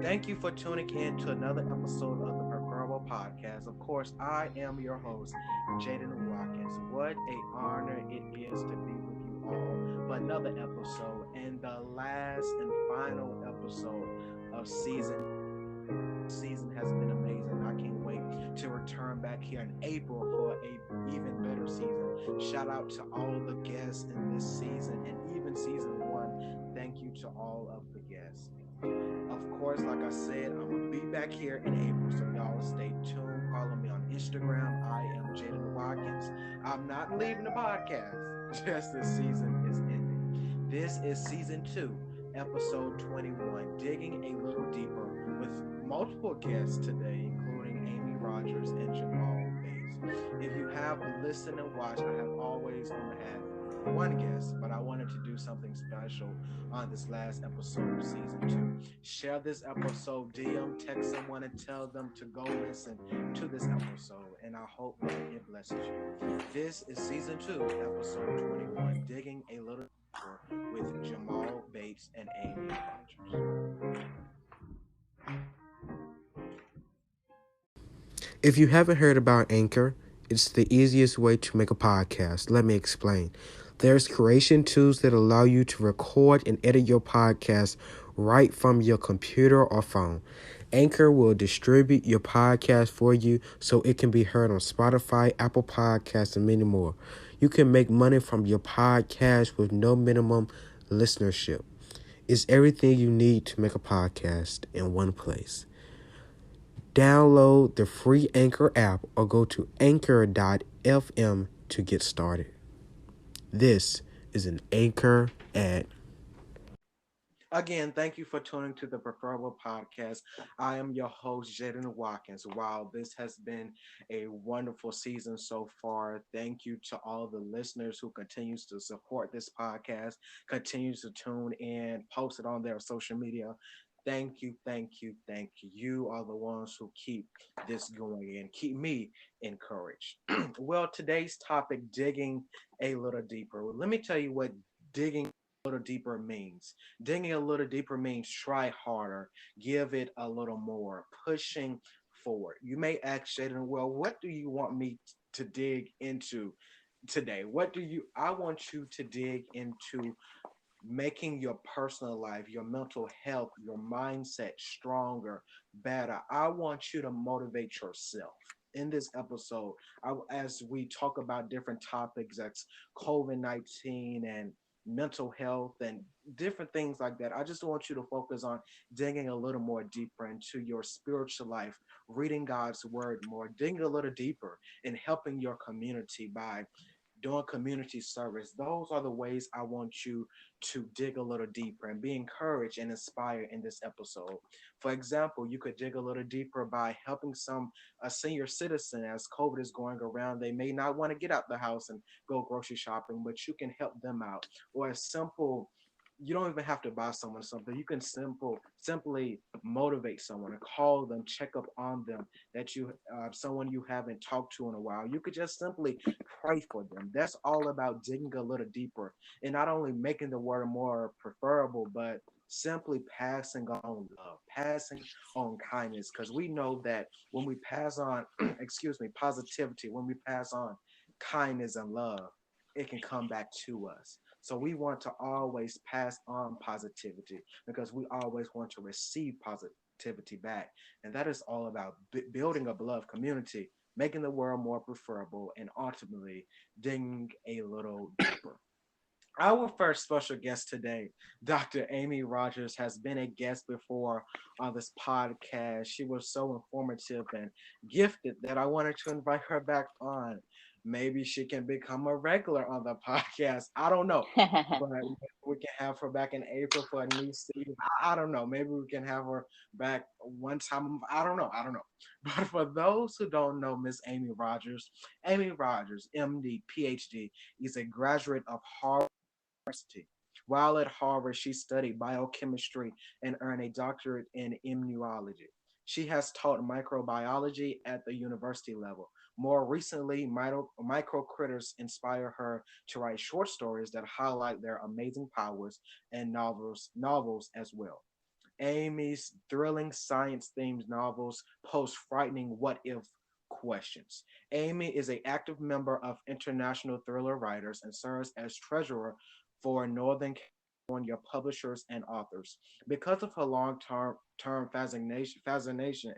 Thank you for tuning in to another episode of the Preferable Podcast. Of course, I am your host, Jaden Watkins. What a honor it is to be with you all for another episode and the last and final episode of season has been amazing. I can't wait to return back here in April for a even better season. Shout out to all the guests in this season and even season one. Thank you to all of the guests. Of course, like I said, I'm gonna be back here in April, so y'all stay tuned. Follow me on Instagram. I am Jaden Watkins. I'm not leaving the podcast. Just this season is ending. This is season two, episode 21, digging a little deeper with multiple guests today, including Amy Rogers and Jamal Bates. If you have listened and watched, I have always only had one guest, but I wanted to do something special on this last episode of season two. Share this episode, DM, text someone, and tell them to go listen to this episode. And I hope that it blesses you. This is season two, episode 21, digging a little deeper with Jamal Bates and Amy Rogers. If you haven't heard about Anchor, it's the easiest way to make a podcast. Let me explain. There's creation tools that allow you to record and edit your podcast right from your computer or phone. Anchor will distribute your podcast for you so it can be heard on Spotify, Apple Podcasts, and many more. You can make money from your podcast with no minimum listenership. It's everything you need to make a podcast in one place. Download the free Anchor app or go to anchor.fm to get started. This is an Anchor ad. Again, thank you for tuning to the Preferable Podcast. I am your host, Jaden Watkins. Wow, this has been a wonderful season so far. Thank you to all the listeners who continues to support this podcast, continues to tune in, post it on their social media. Thank you, thank you, thank you. You are the ones who keep this going and keep me encouraged. Well, today's topic, digging a little deeper. Well, let me tell you what digging little deeper means. Digging a little deeper means try harder, give it a little more, pushing forward. You may ask Shaden, well, what do you want me to dig into today? I want you to dig into making your personal life, your mental health, your mindset stronger, better. I want you to motivate yourself. In this episode, as we talk about different topics, that's COVID-19 and mental health and different things like that. I just want you to focus on digging a little more deeper into your spiritual life, reading God's word more, digging a little deeper and helping your community by doing community service. Those are the ways I want you to dig a little deeper and be encouraged and inspired in this episode. For example, you could dig a little deeper by helping some a senior citizen as COVID is going around. They may not want to get out the house and go grocery shopping, but you can help them out. Or a simple, you don't even have to buy someone something. You can simply motivate someone and call them, check up on them, that you someone you haven't talked to in a while. You could just simply pray for them. That's all about digging a little deeper and not only making the word more preferable, but simply passing on love, passing on kindness. Because we know that when we pass on, excuse me, positivity, when we pass on kindness and love, it can come back to us. So we want to always pass on positivity because we always want to receive positivity back. And that is all about building a beloved community, making the world more preferable, and ultimately digging a little deeper. Our first special guest today, Dr. Amy Rogers, has been a guest before on this podcast. She was so informative and gifted that I wanted to invite her back on. Maybe she can become a regular on the podcast. I don't know. But we can have her back in April for a new season. I don't know. Maybe we can have her back one time. I don't know. I don't know. But for those who don't know Miss Amy Rogers, MD, PhD, is a graduate of Harvard University. While at Harvard, she studied biochemistry and earned a doctorate in immunology. She has taught microbiology at the university level. More recently, micro critters inspire her to write short stories that highlight their amazing powers and novels as well. Amy's thrilling science-themed novels pose frightening what-if questions. Amy is an active member of International Thriller Writers and serves as treasurer for Northern California publishers and authors. Because of her long-term fascination,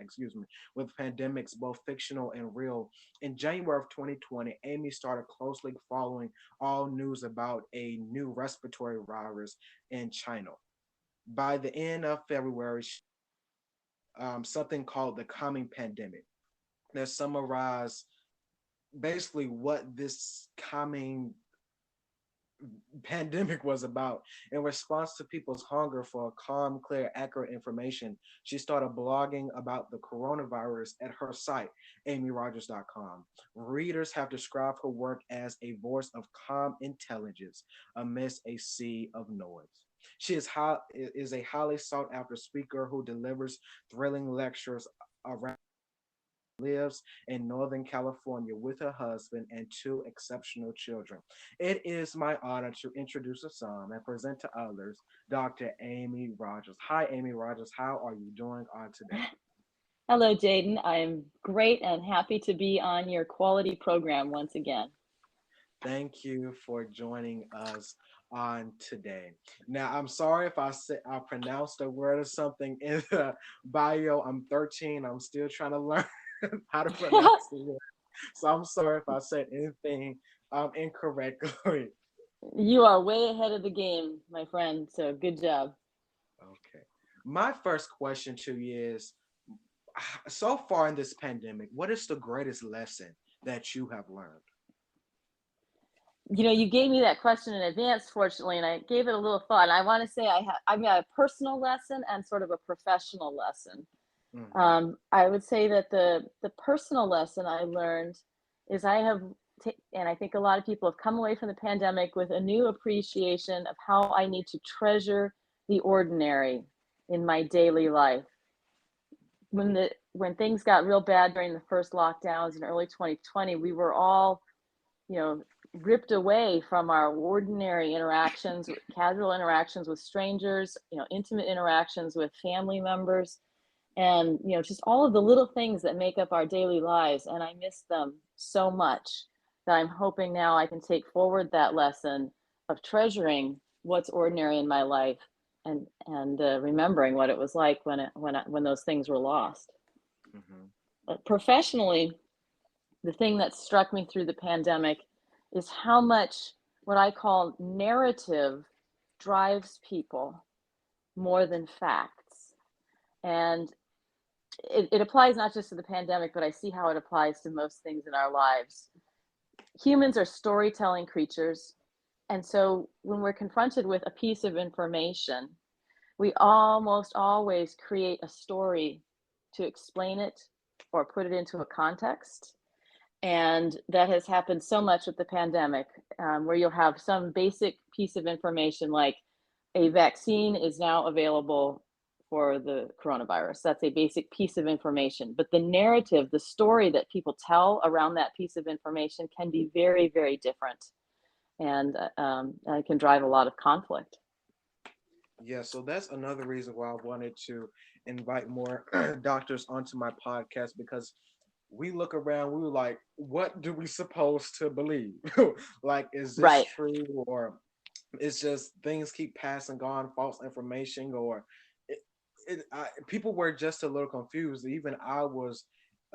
with pandemics, both fictional and real, in January of 2020, Amy started closely following all news about a new respiratory virus in China. By the end of February, something called the coming pandemic that summarized basically what this coming pandemic was about. In response to people's hunger for calm, clear, accurate information, she started blogging about the coronavirus at her site, amyrogers.com. Readers have described her work as a voice of calm intelligence amidst a sea of noise. She is a highly sought after speaker who delivers thrilling lectures around, lives in Northern California with her husband and two exceptional children. It is my honor to introduce some and present to others Dr. Amy Rogers. Hi, Amy Rogers. How are you doing on today? Hello, Jaden. I'm great and happy to be on your quality program once again. Thank you for joining us on today. Now, I'm sorry if I pronounced a word or something in the bio. I'm 13. I'm still trying to learn how to pronounce the word. So I'm sorry if I said anything incorrectly. You are way ahead of the game, my friend, so good job. Okay. My first question to you is, so far in this pandemic, what is the greatest lesson that you have learned? You know, you gave me that question in advance, fortunately, and I gave it a little thought. And I want to say I've got a personal lesson and sort of a professional lesson. Mm-hmm. I would say that the personal lesson I learned is and I think a lot of people have come away from the pandemic with a new appreciation of how I need to treasure the ordinary in my daily life. When things got real bad during the first lockdowns in early 2020, we were all, you know, ripped away from our ordinary interactions, casual interactions with strangers, intimate interactions with family members, and just all of the little things that make up our daily lives. And I miss them so much that I'm hoping now I can take forward that lesson of treasuring what's ordinary in my life, and remembering what it was like when those things were lost. Mm-hmm. But professionally, the thing that struck me through the pandemic is how much what I call narrative drives people more than facts. And it applies not just to the pandemic, but I see how it applies to most things in our lives. Humans are storytelling creatures. And so when we're confronted with a piece of information, we almost always create a story to explain it or put it into a context. And that has happened so much with the pandemic, where you'll have some basic piece of information like a vaccine is now available for the coronavirus. That's a basic piece of information. But the narrative, the story that people tell around that piece of information can be very, very different. And it can drive a lot of conflict. Yeah, so that's another reason why I wanted to invite more doctors onto my podcast, because we look around, we were like, what do we supposed to believe? Like, is this Right. true, or it's just things keep passing on, false information, or people were just a little confused. Even I was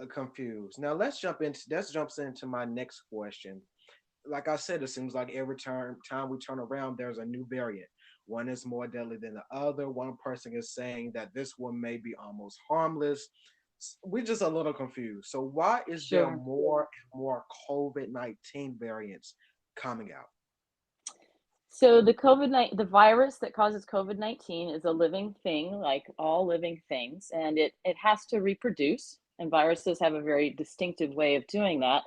confused. Now let's jump into my next question. Like I said, it seems like every time we turn around, there's a new variant. One is more deadly than the other. One person is saying that this one may be almost harmless. We're just a little confused. So why is there Sure. more and more COVID-19 variants coming out? So the virus that causes COVID-19 is a living thing, like all living things, and it has to reproduce. And viruses have a very distinctive way of doing that.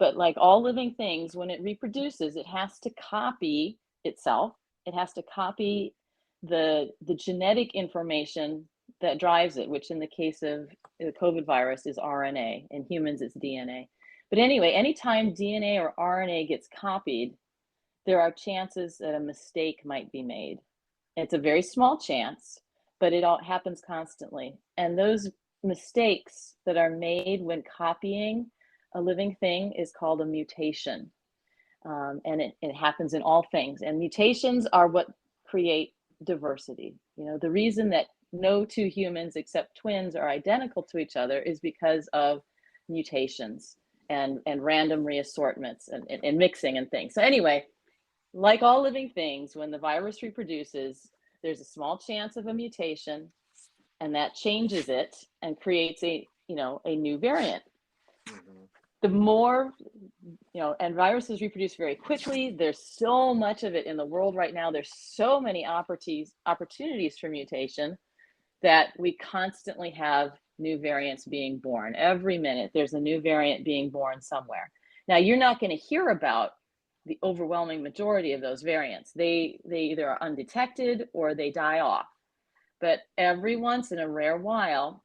But like all living things, when it reproduces, it has to copy itself. It has to copy the genetic information that drives it, which in the case of the COVID virus is RNA. In humans, it's DNA. But anyway, anytime DNA or RNA gets copied, there are chances that a mistake might be made. It's a very small chance, but it all happens constantly. And those mistakes that are made when copying a living thing is called a mutation. And it happens in all things. And mutations are what create diversity. You know, the reason that no two humans except twins are identical to each other is because of mutations and random reassortments and mixing and things. So anyway, like all living things, when the virus reproduces, there's a small chance of a mutation, and that changes it and creates a new variant. Mm-hmm. The more, and viruses reproduce very quickly. There's so much of it in the world right now. There's so many opportunities for mutation that we constantly have new variants being born. Every minute there's a new variant being born somewhere. Now, you're not going to hear about the overwhelming majority of those variants. They either are undetected or they die off. But every once in a rare while,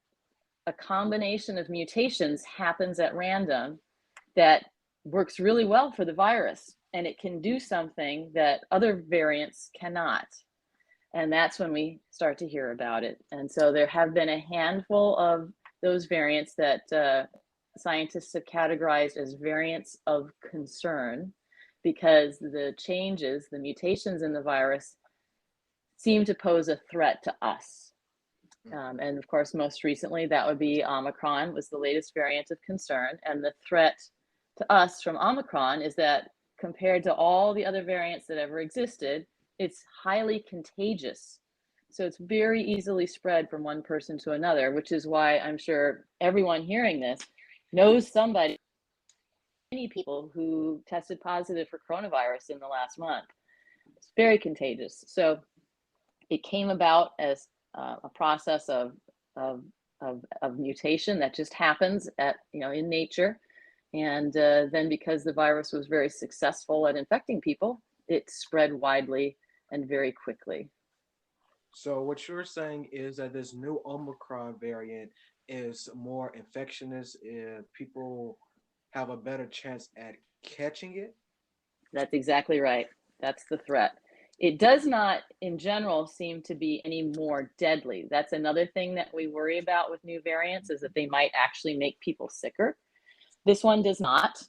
a combination of mutations happens at random that works really well for the virus, and it can do something that other variants cannot. And that's when we start to hear about it. And so there have been a handful of those variants that scientists have categorized as variants of concern, because the changes, the mutations in the virus, seem to pose a threat to us. And of course, most recently, that would be Omicron was the latest variant of concern. And the threat to us from Omicron is that compared to all the other variants that ever existed, it's highly contagious. So it's very easily spread from one person to another, which is why I'm sure everyone hearing this knows somebody, many people who tested positive for coronavirus in the last month. It's very contagious. So it came about as a process of mutation that just happens in nature. And then because the virus was very successful at infecting people, it spread widely and very quickly. So what you're saying is that this new Omicron variant is more infectious. People have a better chance at catching it. That's exactly right. That's the threat. It does not, in general, seem to be any more deadly. That's another thing that we worry about with new variants, is that they might actually make people sicker. This one does not,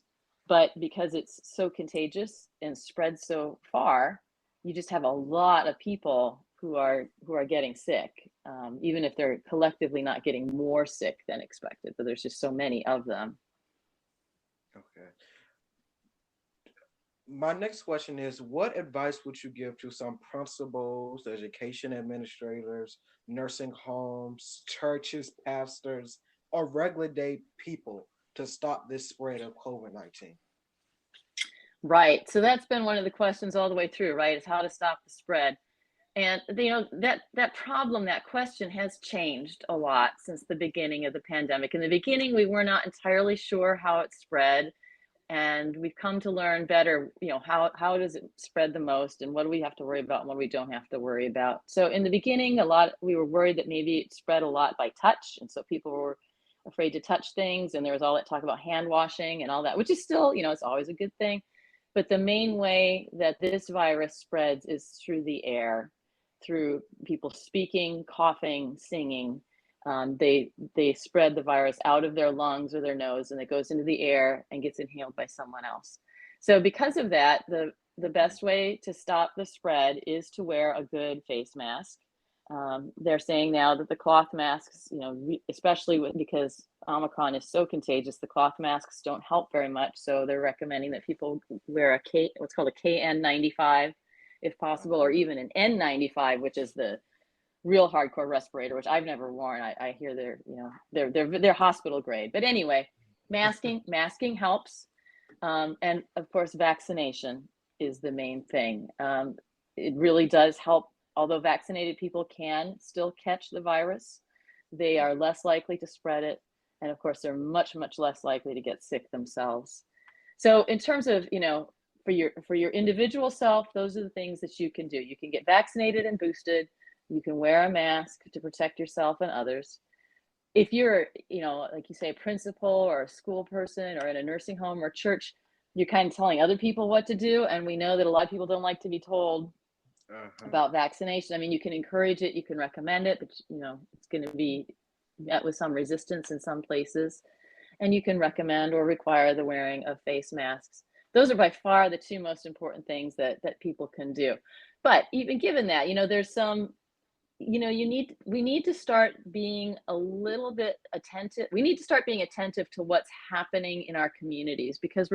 but because it's so contagious and spreads so far, you just have a lot of people who are getting sick, even if they're collectively not getting more sick than expected. But there's just so many of them. Okay. My next question is, what advice would you give to some principals, education administrators, nursing homes, churches, pastors, or regular day people to stop this spread of COVID-19? Right. So that's been one of the questions all the way through, right? Is how to stop the spread. And that problem, that question has changed a lot since the beginning of the pandemic. In the beginning, we were not entirely sure how it spread. And we've come to learn better, how does it spread the most, and what do we have to worry about and what we don't have to worry about. So in the beginning, we were worried that maybe it spread a lot by touch. And so people were afraid to touch things. And there was all that talk about hand washing and all that, which is still, it's always a good thing. But the main way that this virus spreads is through the air, through people speaking, coughing, singing. They spread the virus out of their lungs or their nose, and it goes into the air and gets inhaled by someone else. So because of that, the best way to stop the spread is to wear a good face mask. They're saying now that the cloth masks, especially because Omicron is so contagious, the cloth masks don't help very much. So they're recommending that people wear what's called a KN95, if possible, or even an N95, which is the real hardcore respirator, which I've never worn. I hear they're hospital grade. But anyway, masking helps, and of course, vaccination is the main thing. It really does help. Although vaccinated people can still catch the virus, they are less likely to spread it, and of course, they're much less likely to get sick themselves. So, in terms of for your individual self, those are the things that you can do. You can get vaccinated and boosted. You can wear a mask to protect yourself and others. If you're, like you say, a principal or a school person or in a nursing home or church, you're kind of telling other people what to do. And we know that a lot of people don't like to be told Uh-huh. about vaccination. I mean, you can encourage it, you can recommend it, but it's going to be met with some resistance in some places. And you can recommend or require the wearing of face masks. Those are by far the two most important things that people can do. But even given that, there's some, we need to start being a little bit attentive. We need to start being attentive to what's happening in our communities, because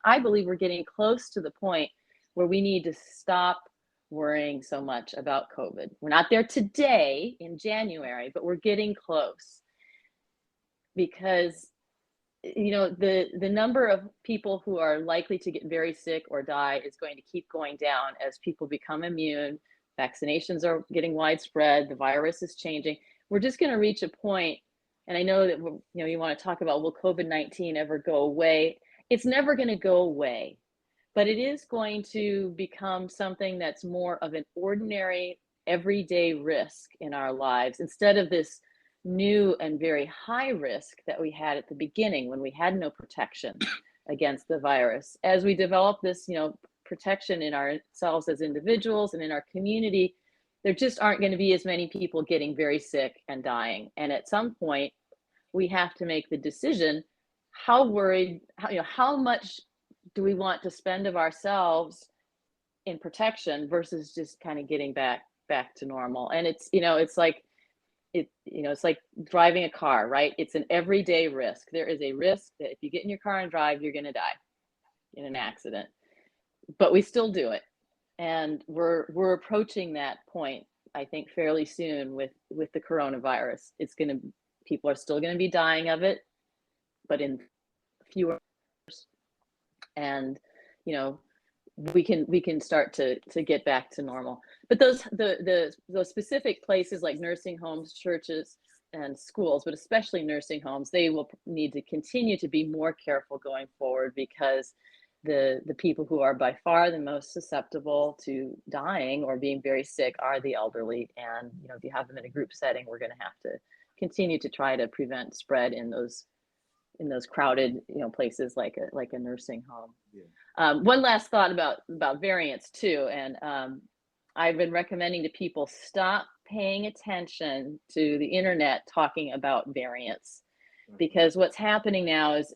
I believe we're getting close to the point where we need to stop worrying so much about COVID. We're not there today in January, but we're getting close, because the number of people who are likely to get very sick or die is going to keep going down as people become immune. Vaccinations are getting widespread. The virus is changing. We're just going to reach a point, and I know that you want to talk about, will COVID-19 ever go away? It's never going to go away, but it is going to become something that's more of an ordinary, everyday risk in our lives, instead of this new and very high risk that we had at the beginning when we had no protection against the virus. As we develop this, protection in ourselves as individuals and in our community, there just aren't going to be as many people getting very sick and dying. And at some point, we have to make the decision: how much do we want to spend of ourselves in protection versus just kind of getting back to normal? And it's like driving a car, right? It's an everyday risk. There is a risk that if you get in your car and drive, you're going to die in an accident, but we still do it. And we're approaching that point, I think, fairly soon with the coronavirus. People are still going to be dying of it, but in fewer. And you know we can start to get back to normal. But those specific places like nursing homes, churches, and schools, but especially nursing homes, they will need to continue to be more careful going forward, because the people who are by far the most susceptible to dying or being very sick are the elderly. And if you have them in a group setting, we're going to have to continue to try to prevent spread in those crowded places like a nursing home. Yeah. One last thought about variants too, and I've been recommending to people, stop paying attention to the internet talking about variants, because what's happening now is,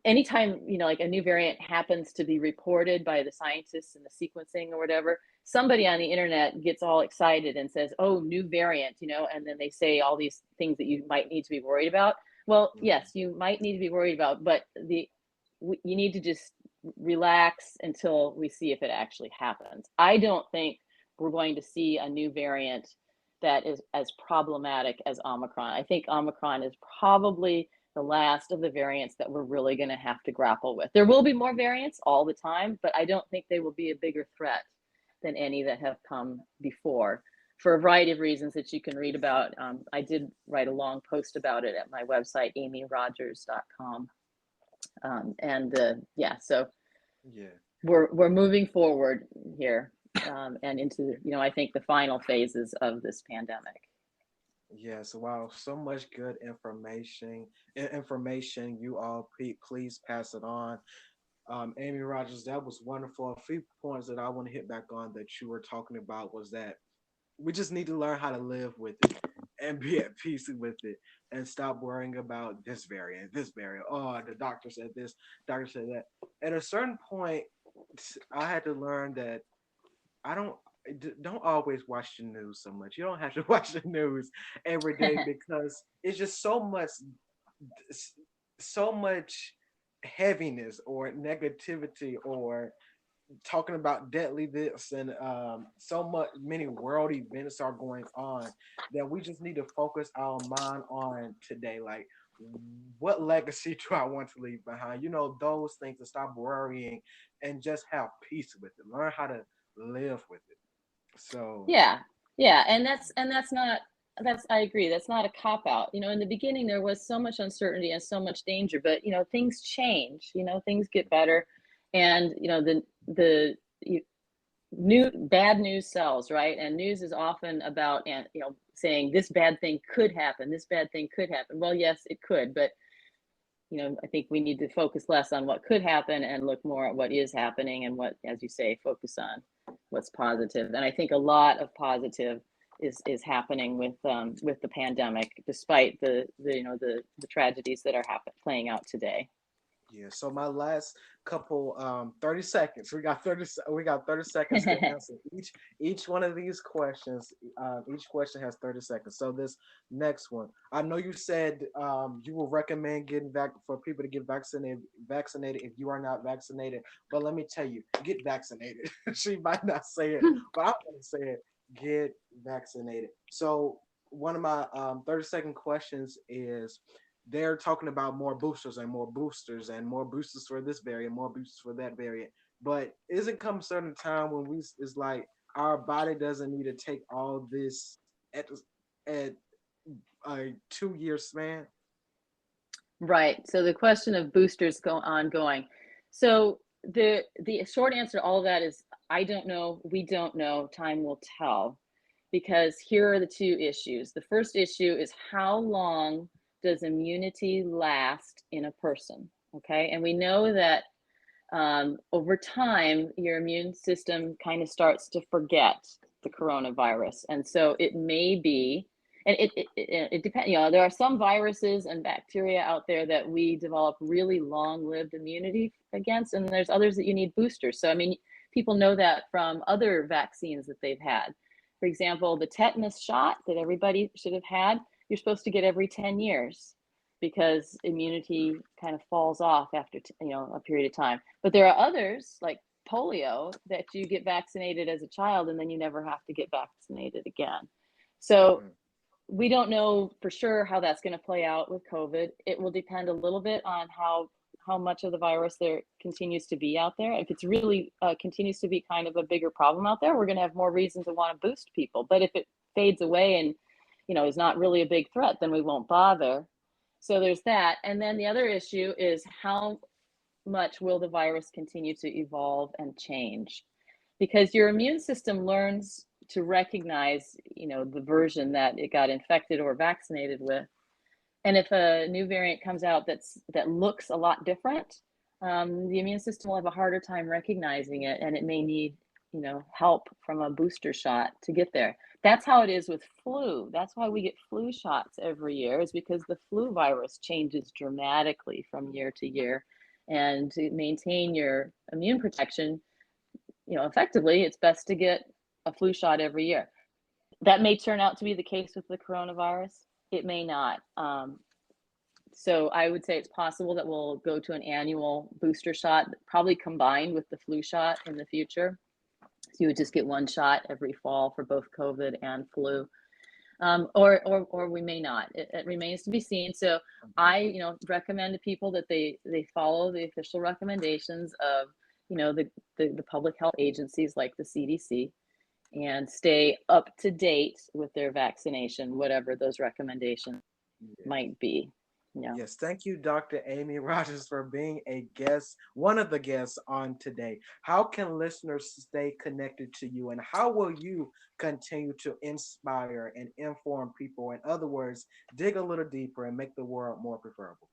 anytime like a new variant happens to be reported by the scientists in the sequencing or whatever, somebody on the internet gets all excited and says, oh, new variant, and then they say all these things that you might need to be worried about. Well, yes, you might need to be worried about, but you need to just relax until we see if it actually happens. I don't think we're going to see a new variant that is as problematic as Omicron. I think Omicron is probably the last of the variants that we're really going to have to grapple with. There will be more variants all the time, but I don't think they will be a bigger threat than any that have come before, for a variety of reasons that you can read about. I did write a long post about it at my website, amyrogers.com. So Yeah. we're moving forward here, and into I think the final phases of this pandemic. Yes, wow, so much good information. You all please pass it on. Amy Rogers, that was wonderful. A few points that I want to hit back on that you were talking about was that we just need to learn how to live with it and be at peace with it, and stop worrying about this variant, this variant. Oh, the doctor said this, doctor said that. At a certain point, I had to learn that I don't always watch the news so much. You don't have to watch the news every day, because it's just so much heaviness or negativity, or talking about deadly this, and many world events are going on, that we just need to focus our mind on today. Like, what legacy do I want to leave behind? Those things, to stop worrying and just have peace with it. Learn how to live with it. So yeah, and that's not, I agree, that's not a cop out. In the beginning there was so much uncertainty and so much danger, but things change, things get better. And the new bad news sells, right? And news is often about, and saying this bad thing could happen, this bad thing could happen. Well, yes, it could, but I think we need to focus less on what could happen and look more at what is happening, and what, as you say, focus on what's positive. And I think a lot of positive is happening with the pandemic, despite the tragedies that are playing out today. Yeah. So my last couple 30 seconds. We got 30 seconds to answer each one of these questions. Each question has 30 seconds. So this next one, I know you said you will recommend getting back for people to get vaccinated if you are not vaccinated. But let me tell you, get vaccinated. She might not say it, but I'm gonna say it. Get vaccinated. So one of my 30-second questions is, they're talking about more boosters and more boosters and more boosters for this variant, more boosters for that variant. But isn't come a certain time when we it's like our body doesn't need to take all this at a 2 year span? Right. So the question of boosters go ongoing. So the short answer to all of that is I don't know. We don't know. Time will tell. Because here are the two issues. The first issue is how long does immunity last in a person? Okay. And we know that over time, your immune system kind of starts to forget the coronavirus. And so it may be, and it depends, there are some viruses and bacteria out there that we develop really long-lived immunity against, and there's others that you need boosters. So, I mean, people know that from other vaccines that they've had. For example, the tetanus shot that everybody should have had, you're supposed to get every 10 years because immunity kind of falls off after a period of time. But there are others like polio that you get vaccinated as a child and then you never have to get vaccinated again. So we don't know for sure how that's going to play out with COVID. It will depend a little bit on how much of the virus there continues to be out there. If it's really continues to be kind of a bigger problem out there, we're going to have more reason to want to boost people. But if it fades away and is not really a big threat, then we won't bother. So there's that. And then the other issue is how much will the virus continue to evolve and change? Because your immune system learns to recognize, the version that it got infected or vaccinated with. And if a new variant comes out that looks a lot different, the immune system will have a harder time recognizing it, and it may need, help from a booster shot to get there. That's how it is with flu. That's why we get flu shots every year, is because the flu virus changes dramatically from year to year. And to maintain your immune protection, effectively, it's best to get a flu shot every year. That may turn out to be the case with the coronavirus. It may not. So I would say it's possible that we'll go to an annual booster shot, probably combined with the flu shot in the future. So you would just get one shot every fall for both COVID and flu. Or we may not. It remains to be seen. So I, recommend to people that they follow the official recommendations of, the public health agencies like the CDC, and stay up to date with their vaccination, whatever those recommendations might be. Yeah. Yes, thank you, Dr. Amy Rogers, for being a guest, one of the guests on today. How can listeners stay connected to you, and how will you continue to inspire and inform people? In other words, dig a little deeper and make the world more preferable.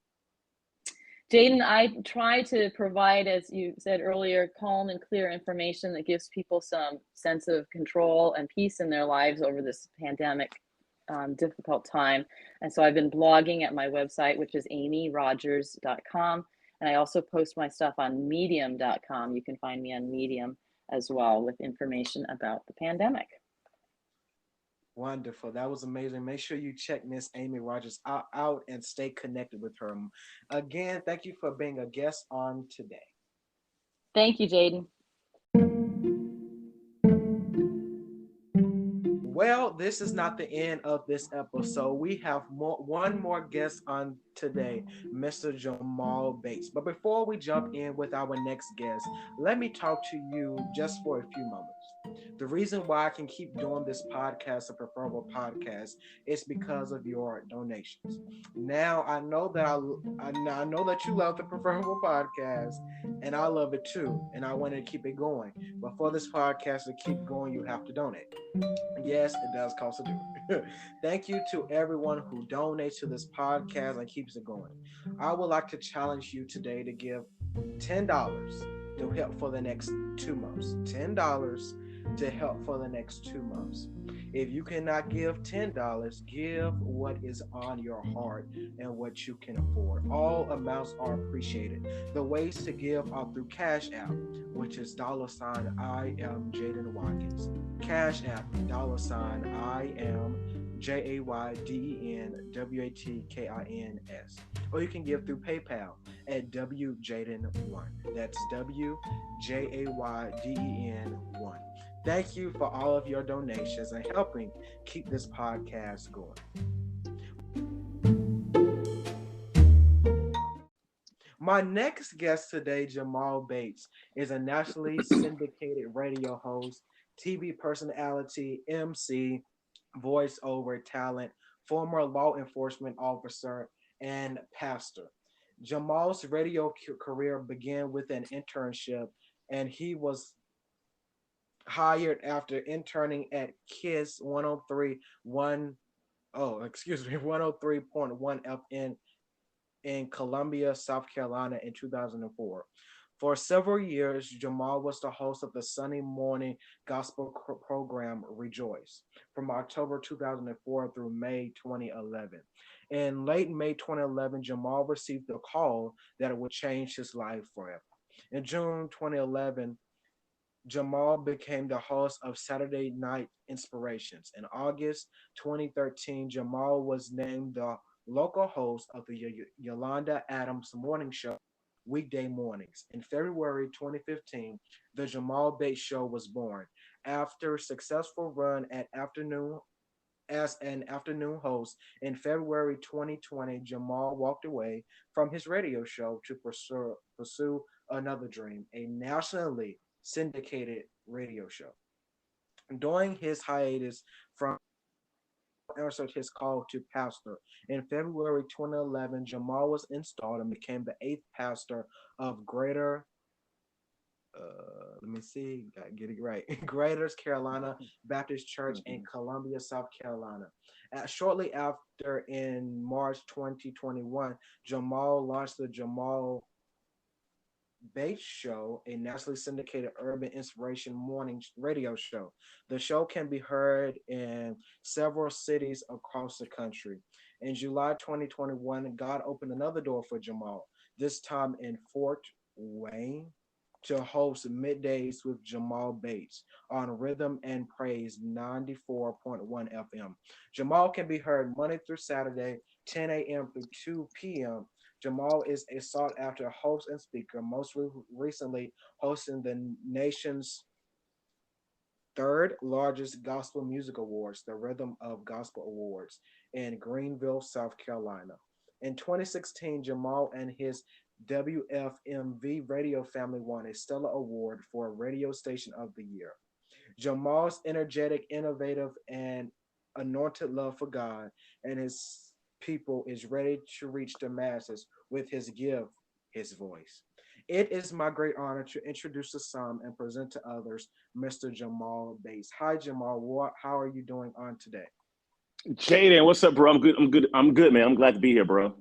Jaden, I try to provide, as you said earlier, calm and clear information that gives people some sense of control and peace in their lives over this pandemic difficult time. And so I've been blogging at my website, which is amyrogers.com. And I also post my stuff on medium.com. You can find me on Medium as well with information about the pandemic. Wonderful. That was amazing. Make sure you check Miss Amy Rogers out and stay connected with her. Again, thank you for being a guest on today. Thank you, Jaden. Well, this is not the end of this episode. We have one more guest on today, Mr. Jamal Bates. But before we jump in with our next guest, let me talk to you just for a few moments. The reason why I can keep doing this podcast, a preferable podcast, is because of your donations. Now I know that I know that you love the preferable podcast, and I love it too, and I want to keep it going. But for this podcast to keep going, you have to donate. Yes, it does cost to do it. Thank you to everyone who donates to this podcast and keeps it going. I would like to challenge you today to give $10 to help for the next 2 months. $10 to help for the next 2 months. If you cannot give $10, give what is on your heart and what you can afford. All amounts are appreciated. The ways to give are through Cash App, which is $ I am Jaden Watkins. Cash App, $ I am JAYDENWATKINS. Or you can give through PayPal at WJaden1. That's WJAYDEN1. Thank you for all of your donations and helping keep this podcast going. My next guest today, Jamal Bates, is a nationally syndicated radio host, TV personality, MC, voiceover talent, former law enforcement officer, and pastor. Jamal's radio career began with an internship, and he was hired after interning at KISS 103.1 FM in Columbia, South Carolina in 2004. For several years, Jamal was the host of the Sunday morning gospel program Rejoice from October 2004 through May 2011. In late May 2011, Jamal received a call that it would change his life forever. In June 2011, Jamal became the host of Saturday Night Inspirations. In August 2013, Jamal was named the local host of the Yolanda Adams Morning Show weekday mornings. In February 2015, the Jamal Bates Show was born. After a successful run at afternoon as an afternoon host in February 2020, Jamal walked away from his radio show to pursue another dream, a nationally syndicated radio show. During his hiatus from answered his call to pastor. In February 2011, Jamal was installed and became the eighth pastor of let me see, gotta get it right. Greater Carolina Baptist Church in Columbia, South Carolina. Shortly after, in March 2021, Jamal launched the Jamal Bates Show, a nationally syndicated urban inspiration morning radio show. The show can be heard in several cities across the country. In July 2021, God opened another door for Jamal, this time in Fort Wayne, to host Middays with Jamal Bates on Rhythm and Praise 94.1 FM. Jamal can be heard Monday through Saturday, 10 a.m. through 2 p.m. Jamal is a sought after host and speaker, most recently hosting the nation's third largest gospel music awards, the Rhythm of Gospel Awards, in Greenville, South Carolina. In 2016, Jamal and his WFMV radio family won a Stellar Award for Radio Station of the Year. Jamal's energetic, innovative, and anointed love for God and his people is ready to reach the masses with his gift, his voice. It is my great honor to introduce to some and present to others Mr. Jamal Bates. Hi, Jamal. How are you doing on today? Jaden, what's up, bro? I'm good. I'm good. I'm good, man. I'm glad to be here, bro.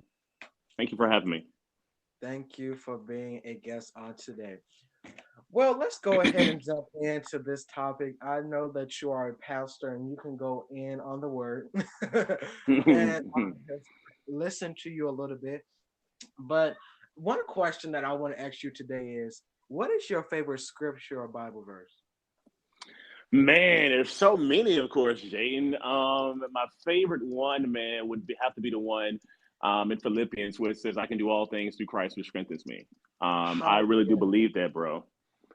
Thank you for having me. Thank you for being a guest on today. Well, let's go ahead and jump into this topic. I know that you are a pastor and you can go in on the word and listen to you a little bit. But one question that I want to ask you today is, what is your favorite scripture or Bible verse? Man, there's so many, of course, Jaden. My favorite one, man, have to be the one in Philippians where it says, "I can do all things through Christ who strengthens me." I really do Hallelujah. believe that, bro.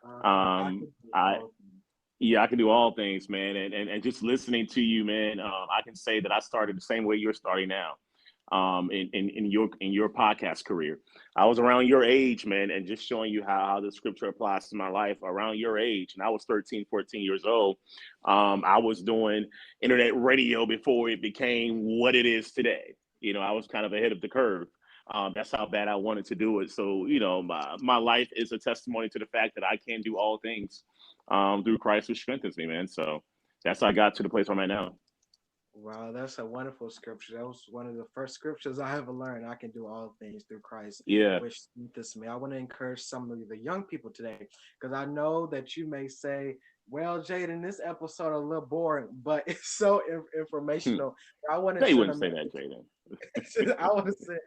I can Um, do I all Yeah, I can do all things, man. And just listening to you, man, I can say that I started the same way you're starting now. In your podcast career, I was around your age, man, and just showing you how the scripture applies to my life around your age. And I was 13, 14 years old. I was doing internet radio before it became what it is today. I was kind of ahead of the curve. That's how bad I wanted to do it. So, my life is a testimony to the fact that I can do all things through Christ who strengthens me, man. So that's how I got to the place where I'm at now. Wow, that's a wonderful scripture. That was one of the first scriptures I ever learned. I can do all things through Christ, Yeah. which strengthens me. I want to encourage some of the young people today because I know that you may say Well, Jaden, this episode a little boring, but it's so informational. I want to They send a wouldn't say that, message. Jaden. I want to send.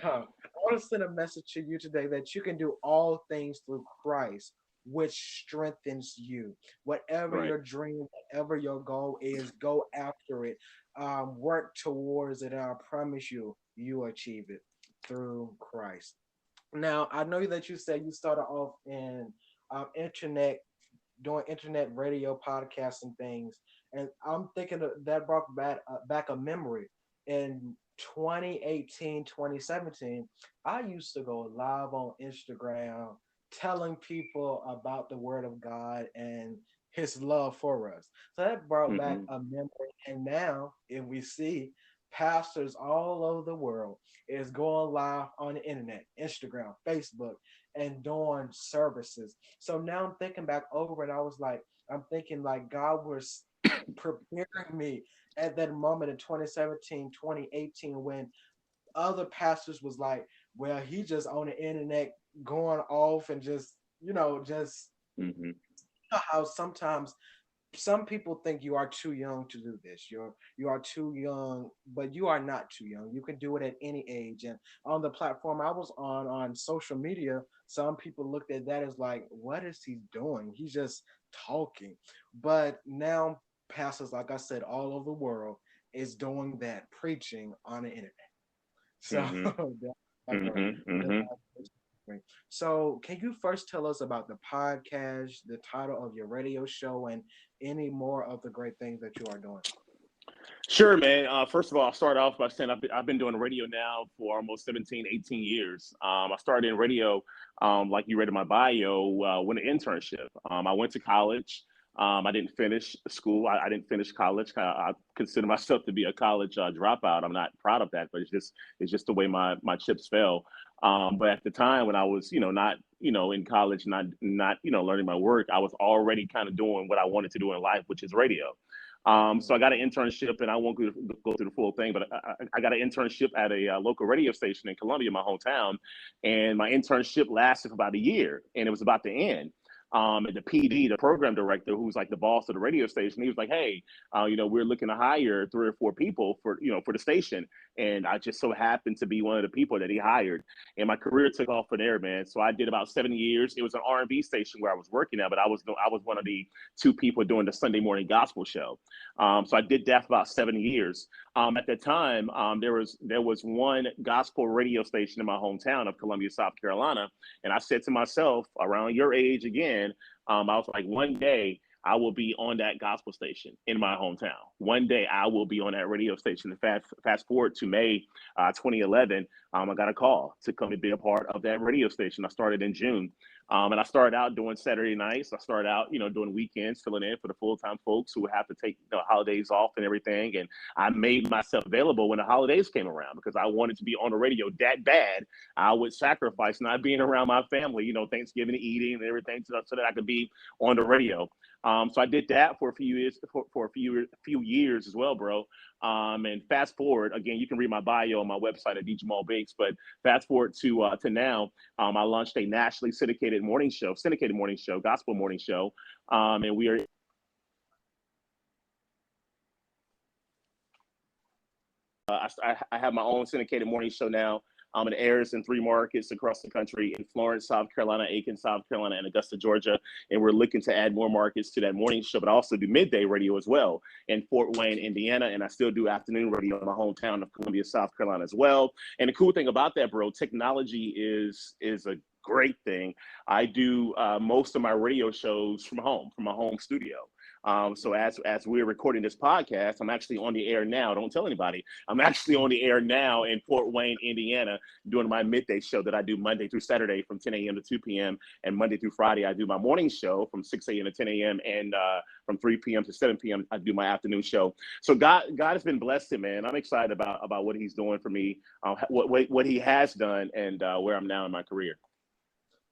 I want to send a message to you today that you can do all things through Christ, which strengthens you. Whatever Right. your dream, whatever your goal is, go after it. Work towards it. And I promise you, you achieve it through Christ. Now, I know that you said you started off in internet, doing internet radio podcasts and things, and I'm thinking that brought back a memory. In 2018, 2017, I used to go live on Instagram telling people about the word of God and his love for us. So that brought back Mm-hmm. a memory. And now, if we see pastors all over the world is going live on the internet, Instagram, Facebook, and doing services. So now I'm thinking back over it. I was like, I'm thinking like God was preparing me at that moment in 2017, 2018, when other pastors was like, well, he just on the internet going off and just, just Mm-hmm. how sometimes some people think you are too young to do this. You are too young, but you are not too young. You can do it at any age. And on the platform I was on social media, some people looked at that as like, what is he doing? He's just talking. But now pastors, like I said, all over the world is doing that, preaching on the internet. So Mm-hmm. that's like a Mm-hmm. real Mm-hmm. thing. So can you first tell us about the podcast, the title of your radio show, and any more of the great things that you are doing? Sure, man. First of all, I'll start off by saying I've been doing radio now for almost 17, 18 years. I started in radio, like you read in my bio, with an internship. I went to college. I didn't finish school. I didn't finish college. I consider myself to be a college dropout. I'm not proud of that, but it's just the way my chips fell. But at the time when I was, not, in college, not, learning my work, I was already kind of doing what I wanted to do in life, which is radio. So I got an internship, and I won't go through the full thing, but I got an internship at a local radio station in Columbia, my hometown, and my internship lasted for about a year, and it was about to end. And the PD, the program director, who's like the boss of the radio station, he was like, "Hey, we're looking to hire 3 or 4 people for the station," and I just so happened to be one of the people that he hired, and my career took off from there, man. So I did about 7 years. It was an R&B station where I was working at, but I was one of the 2 people doing the Sunday morning gospel show. So I did that for about 7 years. At the time, there was one gospel radio station in my hometown of Columbia, South Carolina, and I said to myself, around your age again, I was like, one day I will be on that gospel station in my hometown. One day I will be on that radio station. And fast forward to May 2011, I got a call to come and be a part of that radio station. I started in June. And I started out doing Saturday nights. I started out, doing weekends, filling in for the full time folks who would have to take holidays off and everything. And I made myself available when the holidays came around because I wanted to be on the radio that bad. I would sacrifice not being around my family, Thanksgiving eating and everything, so that I could be on the radio. So I did that for a few years, for a few years as well, bro. And fast forward again, you can read my bio on my website at Jamal Bates. But fast forward to now, I launched a nationally syndicated morning show, gospel morning show, and we are. I have my own syndicated morning show now. It airs in 3 markets across the country: in Florence, South Carolina, Aiken, South Carolina, and Augusta, Georgia. And we're looking to add more markets to that morning show, but I also do midday radio as well in Fort Wayne, Indiana. And I still do afternoon radio in my hometown of Columbia, South Carolina as well. And the cool thing about that, bro, technology is a great thing. I do most of my radio shows from home, from my home studio. So as we're recording this podcast, I'm actually on the air now. Don't tell anybody. I'm actually on the air now in Fort Wayne, Indiana, doing my midday show that I do Monday through Saturday from 10 a.m. to 2 p.m. And Monday through Friday, I do my morning show from 6 a.m. to 10 a.m. And from 3 p.m. to 7 p.m., I do my afternoon show. So God has been blessed, man. I'm excited about what He's doing for me, what He has done, and where I'm now in my career.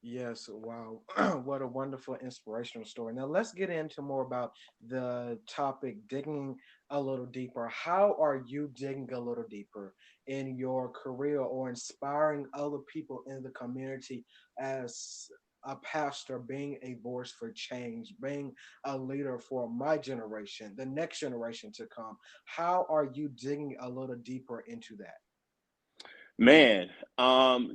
Yes, wow. What a wonderful inspirational story. Now let's get into more about the topic, digging a little deeper. How are you digging a little deeper in your career or inspiring other people in the community as a pastor, being a voice for change, being a leader for my generation, the next generation to come, how are you digging a little deeper into that? Man,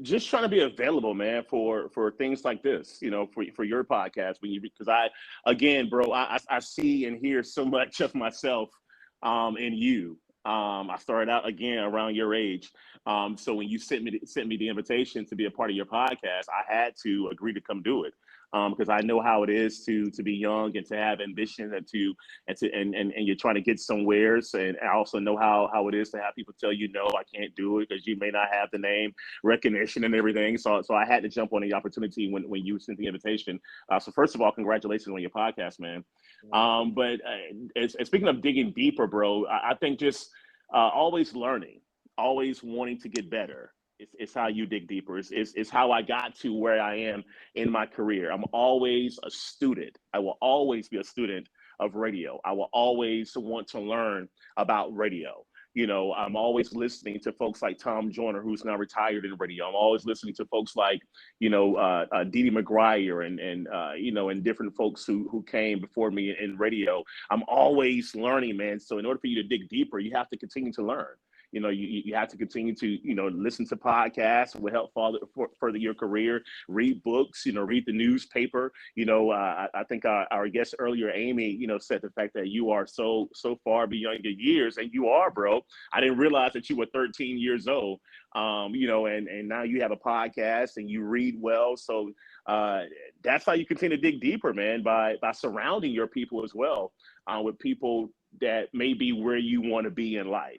just trying to be available, man, for things like this, for your podcast. When you because I again, bro, I see and hear so much of myself in you. I started out again around your age. So when you sent me the invitation to be a part of your podcast, I had to agree to come do it. Because I know how it is to be young and to have ambition and you're trying to get somewheres. And I also know how it is to have people tell you no, I can't do it because you may not have the name recognition and everything. So I had to jump on the opportunity when you sent the invitation. So first of all, congratulations on your podcast, man. Thank you. But speaking of digging deeper, bro, I think just always learning, always wanting to get better. It's how you dig deeper. It's how I got to where I am in my career. I'm always a student. I will always be a student of radio. I will always want to learn about radio. I'm always listening to folks like Tom Joyner, who's now retired in radio. I'm always listening to folks like, Dee Dee McGuire and different folks who came before me in radio. I'm always learning, man. So in order for you to dig deeper, you have to continue to learn. You have to continue to, listen to podcasts will help further your career, read books, read the newspaper. I think our guest earlier, Amy, said the fact that you are so far beyond your years, and you are, bro. I didn't realize that you were 13 years old, and now you have a podcast and you read well. So that's how you continue to dig deeper, man, by surrounding your people as well, with people that may be where you want to be in life.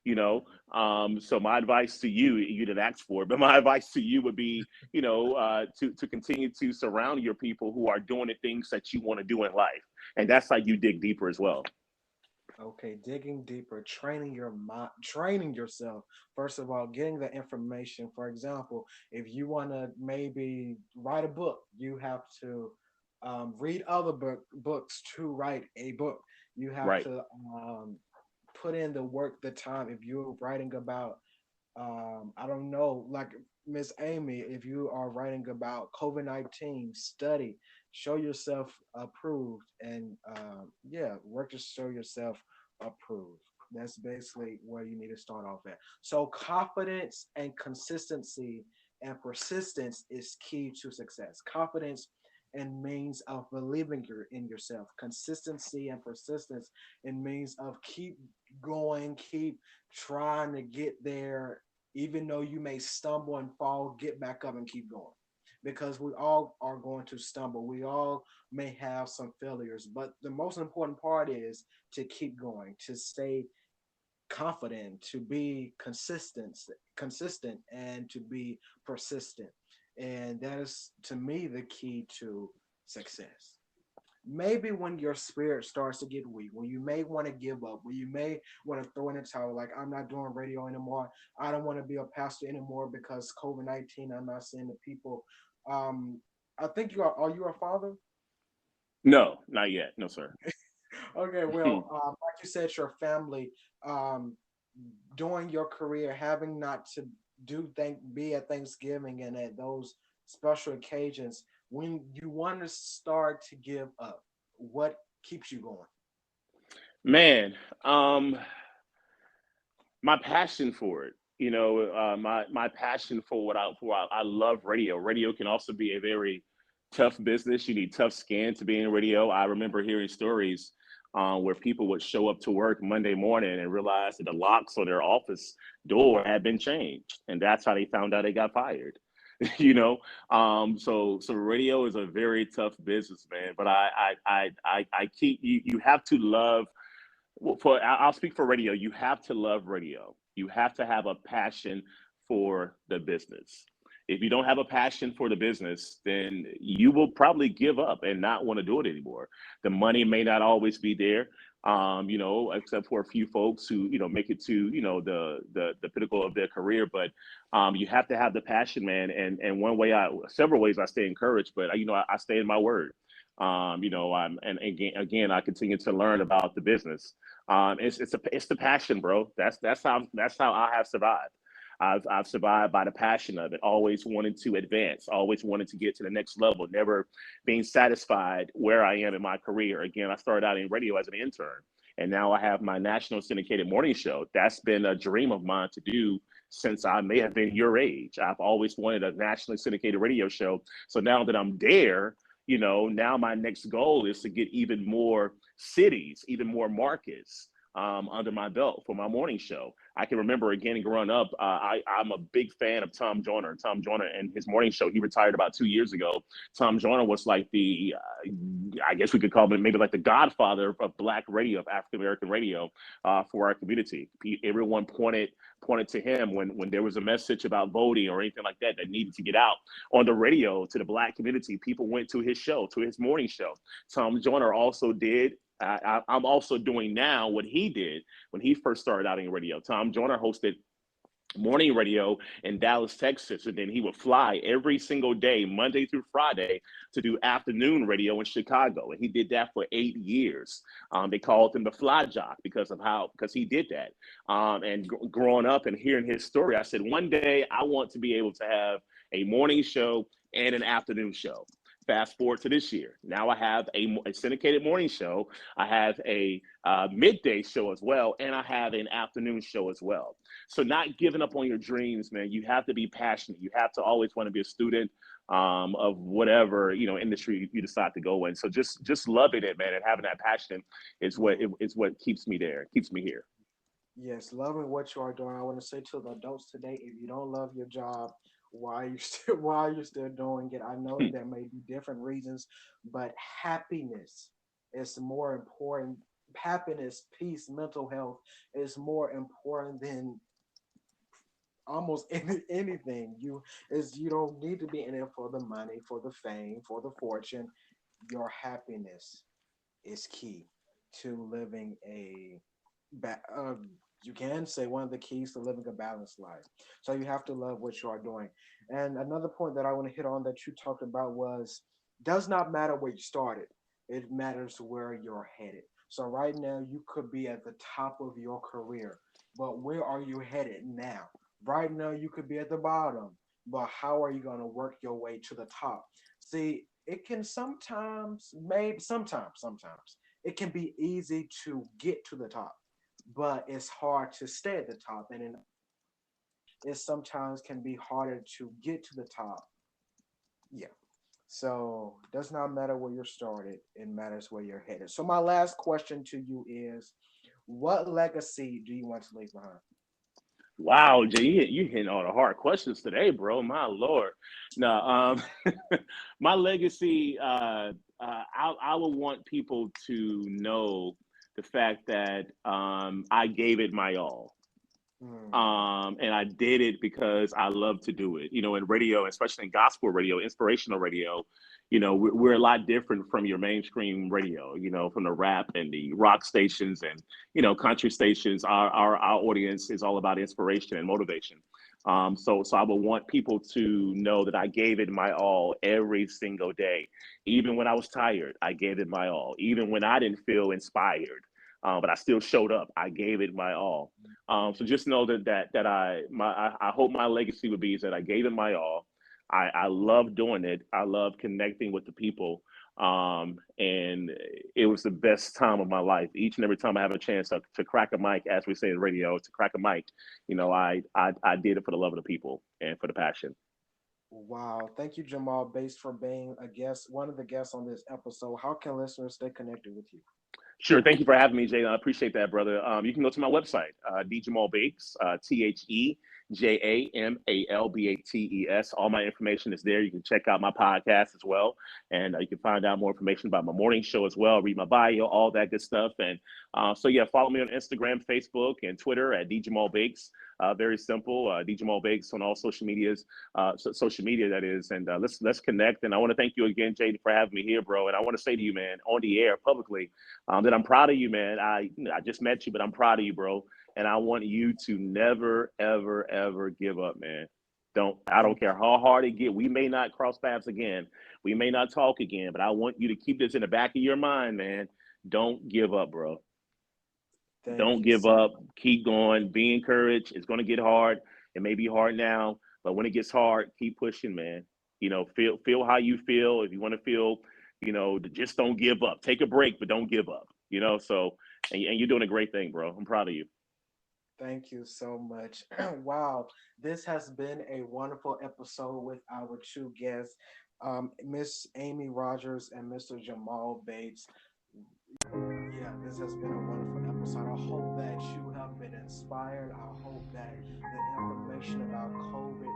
So my advice to you didn't ask for it, but my advice to you would be, to continue to surround your people who are doing the things that you want to do in life. And that's how you dig deeper as well. Okay, digging deeper, training your mind, training yourself. First of all, getting the information. For example, if you want to maybe write a book, you have to read other books to write a book. You have Right. to put in the work, the time. If you're writing about, I don't know, like Miss Amy, if you are writing about COVID-19, study, show yourself approved, and yeah, work to show yourself approved. That's basically where you need to start off at. So confidence and consistency and persistence is key to success. Confidence and means of believing in yourself. Consistency and persistence and means of keep going, keep trying to get there, even though you may stumble and fall, get back up and keep going. Because we all are going to stumble. We all may have some failures, but the most important part is to keep going, to stay confident, to be consistent, and to be persistent. And that is, to me, the key to success. Maybe when your spirit starts to get weak, when you may want to give up, when you may want to throw in the towel, like I'm not doing radio anymore, I don't want to be a pastor anymore because COVID-19, I'm not seeing the people. I think you are. Are you a father? No, not yet. No, sir. Okay, well, like you said, your family, um, during your career, having not to be at Thanksgiving and at those special occasions, when you want to start to give up, what keeps you going? Man, um, my passion for it. My passion for I love radio. Radio can also be a very tough business. You need tough skin to be in radio. I remember hearing stories where people would show up to work Monday morning and realize that the locks on their office door had been changed, and that's how they found out they got fired. So radio is a very tough business, man. But I keep you have to love well, I'll speak for radio. You have to love radio. You have to have a passion for the business. If you don't have a passion for the business, then you will probably give up and not want to do it anymore. The money may not always be there, except for a few folks who make it to the pinnacle of their career. But you have to have the passion, man. And several ways I stay encouraged, but I stay in my word. And again, I continue to learn about the business. It's the passion, bro. That's how I have survived. I've survived by the passion of it. Always wanted to advance. Always wanted to get to the next level. Never being satisfied where I am in my career. Again, I started out in radio as an intern, and now I have my national syndicated morning show. That's been a dream of mine to do since I may have been your age. I've always wanted a nationally syndicated radio show. So now that I'm there, now my next goal is to get even more cities, even more markets under my belt for my morning show. I can remember again growing up, I'm a big fan of Tom Joyner. Tom Joyner and his morning show, he retired about 2 years ago. Tom Joyner was like I guess we could call him maybe like the godfather of Black radio, of African American radio for our community. Everyone pointed to him when there was a message about voting or anything like that that needed to get out on the radio to the Black community. People went to his show, to his morning show. Tom Joyner also did. I'm also doing now what he did when he first started out in radio. Tom Joyner hosted morning radio in Dallas, Texas, and then he would fly every single day, Monday through Friday, to do afternoon radio in Chicago, and he did that for 8 years. They called him the Fly Jock because he did that. And growing up and hearing his story, I said, one day I want to be able to have a morning show and an afternoon show. Fast forward to this year. Now I have a syndicated morning show. I have a midday show as well, and I have an afternoon show as well. So not giving up on your dreams, man. You have to be passionate. You have to always want to be a student of whatever industry you decide to go in. So just loving it, man, and having that passion is what keeps me there, keeps me here. Yes, loving what you are doing. I want to say to the adults today, if you don't love your job, why are you still doing it? I know there may be different reasons, but happiness is more important. Happiness, peace, mental health is more important than almost anything. You don't need to be in it for the money, for the fame, for the fortune. Your happiness is key to living a ba- uh, you can say one of the keys to living a balanced life. So you have to love what you are doing. And another point that I want to hit on that you talked about was does not matter where you started. It matters where you're headed. So right now you could be at the top of your career, but where are you headed now? Right now you could be at the bottom, but how are you going to work your way to the top? See, it can sometimes it can be easy to get to the top, but it's hard to stay at the top. And it sometimes can be harder to get to the top. Yeah. So it does not matter where you're started, it matters where you're headed. So my last question to you is what legacy do you want to leave behind? Wow, Jay, you hitting all the hard questions today, bro. My lord. No, my legacy. I would want people to know the fact that I gave it my all. Hmm. And I did it because I love to do it. In radio, especially in gospel radio, inspirational radio, we're a lot different from your mainstream radio. From the rap and the rock stations and country stations. Our audience is all about inspiration and motivation. So I would want people to know that I gave it my all every single day, even when I was tired. I gave it my all, even when I didn't feel inspired. But I still showed up. I gave it my all. So just know I hope my legacy would be is that I gave it my all. I love doing it. I love connecting with the people. And it was the best time of my life. Each and every time I have a chance to crack a mic, as we say in radio, to crack a mic, I did it for the love of the people and for the passion. Wow. Thank you, Jamal Bates, for being a guest, one of the guests on this episode. How can listeners stay connected with you? Sure. Thank you for having me, Jay. I appreciate that, brother. You can go to my website, Jamal Bates, TheJamalBates. All my information is there. You can check out my podcast as well. And you can find out more information about my morning show as well. Read my bio, all that good stuff. And yeah, follow me on Instagram, Facebook, and Twitter at Jamal Bates. Very simple. Jamal Bates on all social medias, social media that is. And let's connect. And I want to thank you again, Jay, for having me here, bro. And I want to say to you, man, on the air publicly, that I'm proud of you, man. I just met you, but I'm proud of you, bro. And I want you to never, ever, ever give up, man. I don't Thank care how hard it get. We may not cross paths again. We may not talk again, but I want you to keep this in the back of your mind, man. Don't give up, bro. thank Don't you give so up. much. Keep going. Be encouraged. It's going to get hard. It may be hard now, but when it gets hard, keep pushing, man. Feel how you feel. If you want to feel, just don't give up. Take a break, but don't give up. So and you're doing a great thing, bro. I'm proud of you. Thank you so much. Wow, this has been a wonderful episode with our two guests, Miss Amy Rogers and Mr. Jamal Bates. Yeah, this has been a wonderful episode. I hope that you have been inspired. I hope that the information about COVID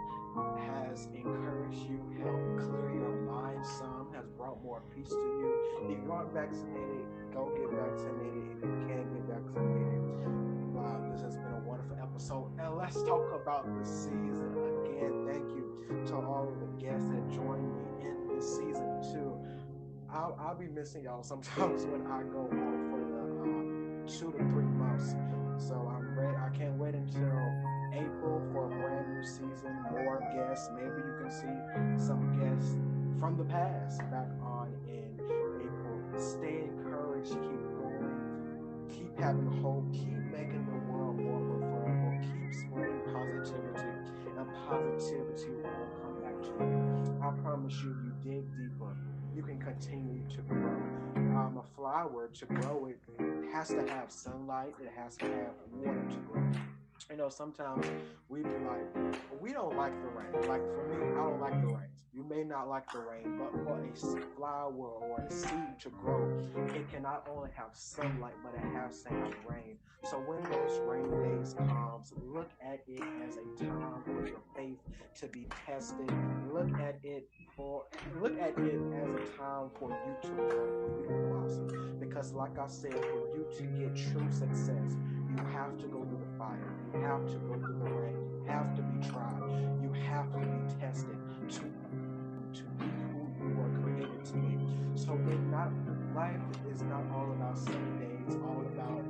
has encouraged you, helped clear your mind some, has brought more peace to you. If you aren't vaccinated, go get vaccinated. If you can get vaccinated, wow, this has been a wonderful episode. And let's talk about the season again. Thank you to all of the guests that joined me in this season too. I'll be missing y'all sometimes when I go off for the 2 to 3 months. So I'm ready. I can't wait until April for a brand new season. More guests. Maybe you can see some guests from the past back on in April. Stay encouraged. Keep going. Keep having hope. Keep making the world more preferable. Keep spreading positivity, and positivity will come back to you. I promise you, you dig deeper, you can continue to grow. A flower, to grow it has to have sunlight. It has to have water to grow. Sometimes we be like, well, we don't like the rain. Like for me, I don't like the rain. You may not like the rain, but for a flower or a seed to grow, it can not only have sunlight, but it has to have rain. So when those rain days comes, look at it as a time for your faith to be tested. Look at it for look at it as a time for you to grow, for you to blossom. Because like I said, for you to get true success, you have to go through the fire. You have to go through the rain. You have to be tried. You have to be tested to be who you were created to be. So it not life is not all about sunny days, all about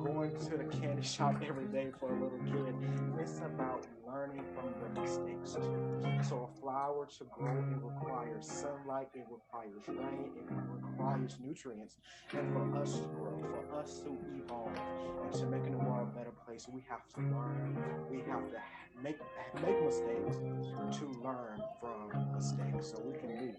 going to the candy shop every day for a little kid. It's about learning from your mistakes too. So a flower to grow, it requires sunlight, it requires rain, it requires nutrients. And for us to grow, for us to evolve, and to making the world a better place, we have to learn. We have to make mistakes to learn from mistakes so we can be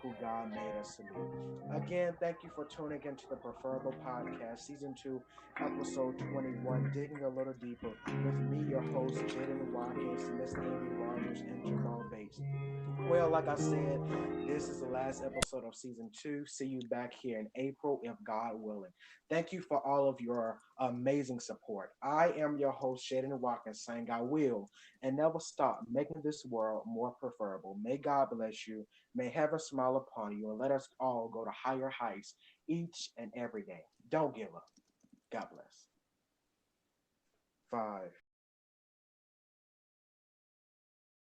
who God made us to be. Again, thank you for tuning into the Preferable Podcast, Season 2, Episode 21, Digging a Little Deeper, with me, your host, Jaden Watkins, Miss Amy Rogers, and Jamal Bates. Well, like I said, this is the last episode of season 2. See you back here in April, if God willing. Thank you for all of your amazing support. I am your host, Shaden Watkins, saying I will and never stop making this world more preferable. May God bless you. May heaven smile upon you and let us all go to higher heights each and every day. Don't give up. God bless. 5.